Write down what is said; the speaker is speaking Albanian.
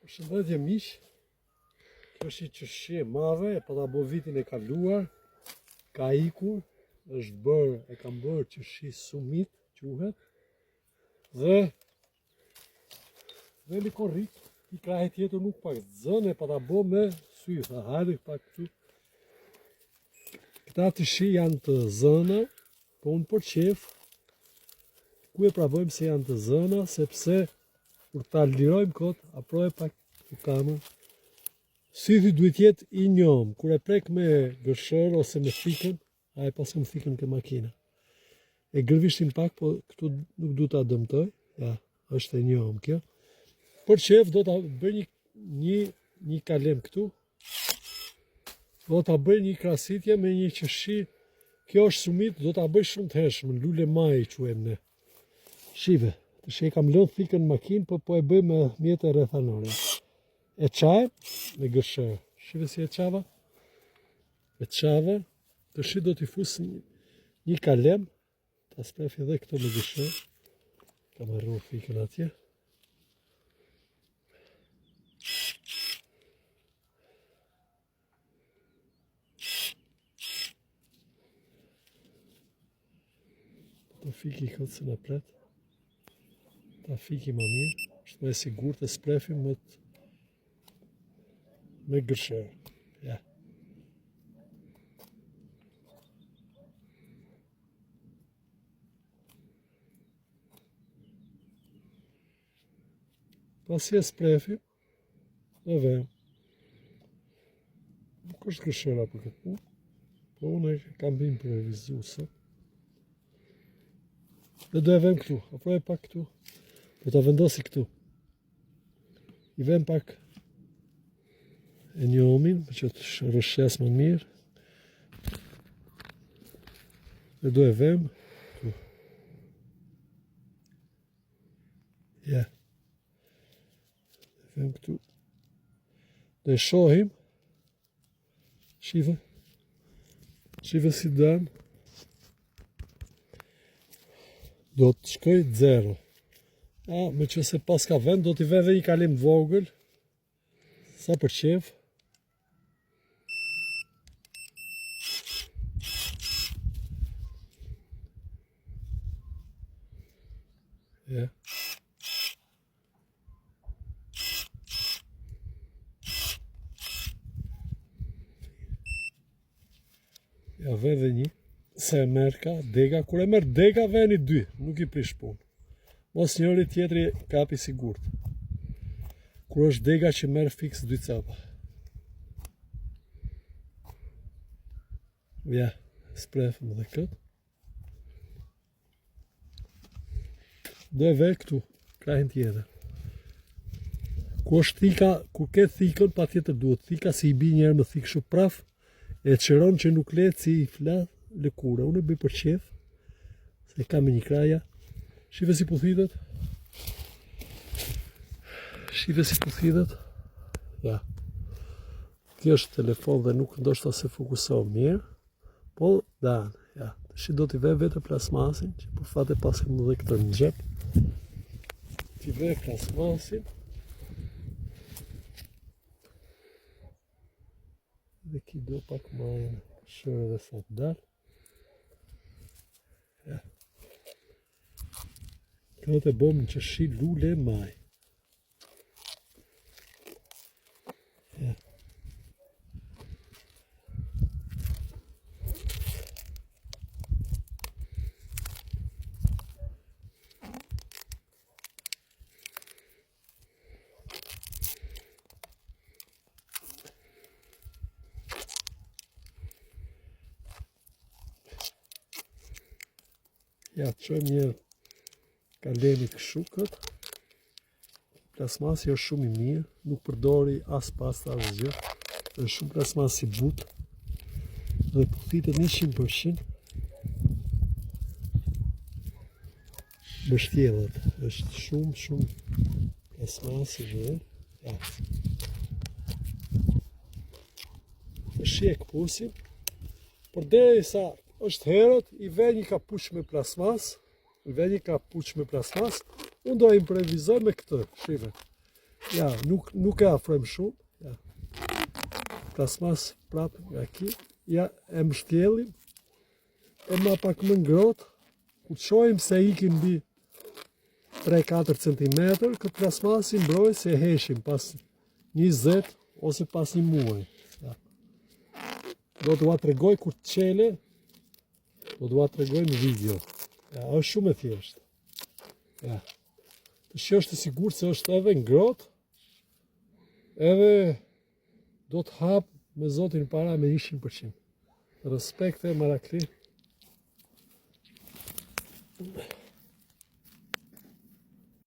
Përshëndetje miq, kjo është një qeshje e madhe, e pata bo vitin e kaluar, ka ikur, e kam bërë qeshje sumit, quhet, dhe një korrik, i krahe tjetër nuk pak zënë, e pata bo me sy, tha hajde pak këtu. Këta qeshje janë të zëna, po unë për qef, ku e pravojmë se janë të zëna, sepse kur ta lirojmë kot, aproje pak të kamën. Sythi duhet jetë i njom, kur e prek me gërshër ose me thikën, a e pasëm thikën ke makina. E gërvishtin pak, po këtu nuk du ta dëmtoj, ja, është e njom kjo. Për qef do ta bëj një kalem këtu, do ta bëj një krasitje me një qeshi, kjo është sumit, do ta bëj shumë të hershme, lule maj i quem ne. Shive. Që e kam lënë thikën në makinë, po e bëj me mjetë e rethanore. E qaj me gërshërë. Shive si e qava? E qava, të shi do t'i fusë një kalem, ta sprefi edhe këto me gërshërë. Kam arru thikën atje. Të fiki këtë se në pletë. Ta fiki ma mirë, është me sigur të sprefim me gërshërë. Ja. Pasi e sprefim, dhe vem. Nuk është gërshëra për këtë punë, po unë e kam bim për revizu sot. Dhe do e vem këtu, apo e pak këtu. Do ta vendosi këtu. I vem pak e njomin, për që të rëshjes më mirë. Dhe do e vem këtu. Ja. E vem këtu. Do e shohim. Shive. Shive si dënë. Do të shkoj 0. Me që se pas ka vend, do t'i veve një kalim vogël, sa për qef. Ja. Ja veve një, se e merë ka dega, kur e merë dega veni 2, nuk i prish punë. Mos njëri tjetri kapi sigurt. Kur është dega që merë fix 2 capa. Ja, sprefëm dhe këtë. Do e verë këtu, krahin tjetër. Ku është thika, ku ke thikën, pa tjetër duhet. Thika si i bi njerë më thikë shumë praf, e qëron që nuk letë si i flath lëkura. Unë e bëj për qef, se kam një kraja. Shive si puthitët. Shive si puthitët. Ja. Kjo është telefon dhe nuk ndoshta se fokusohë mirë. Po, danë. Ja. Shi do t'i ve vete plasmasin, që për fate pasim edhe këtë në gjep. T'i ve plasmasin. Dhe ki do pak majën shërë dhe sa të dalë. Ja. Kjo të bom në qeshi lule maj. Ja. Ja, të qojmë një kalemi këshu këtë. Plasmasi është shumë i mirë, nuk përdori as pasta as gjë. Është shumë plasmasi butë. Dhe puthitet 100%. Bështjellet, është shumë plasmasi dhe. Ja. Të shjek pusim. Por derisa është herët, i ve një kapuç me plasmas, unë do e improvizoj me këtë, shive. Ja, nuk e afrojmë shumë. Ja. Plasmas prapë nga ki. Ja, e mbështjellim. E ma pak më ngrohtë. Kur shohim se ikin mbi 3-4 cm, këtë plasmasin mbrojtës e heshim pas 20 ose pas një muaj. Ja. Do t'ua tregoj kur të qele, do t'ua tregoj në video. Ja, është shumë e thjeshtë. Ja. Të shohësh të sigurt se është edhe ngrohtë, edhe do të hap me Zotin para me 100%. Respekt e Marakli.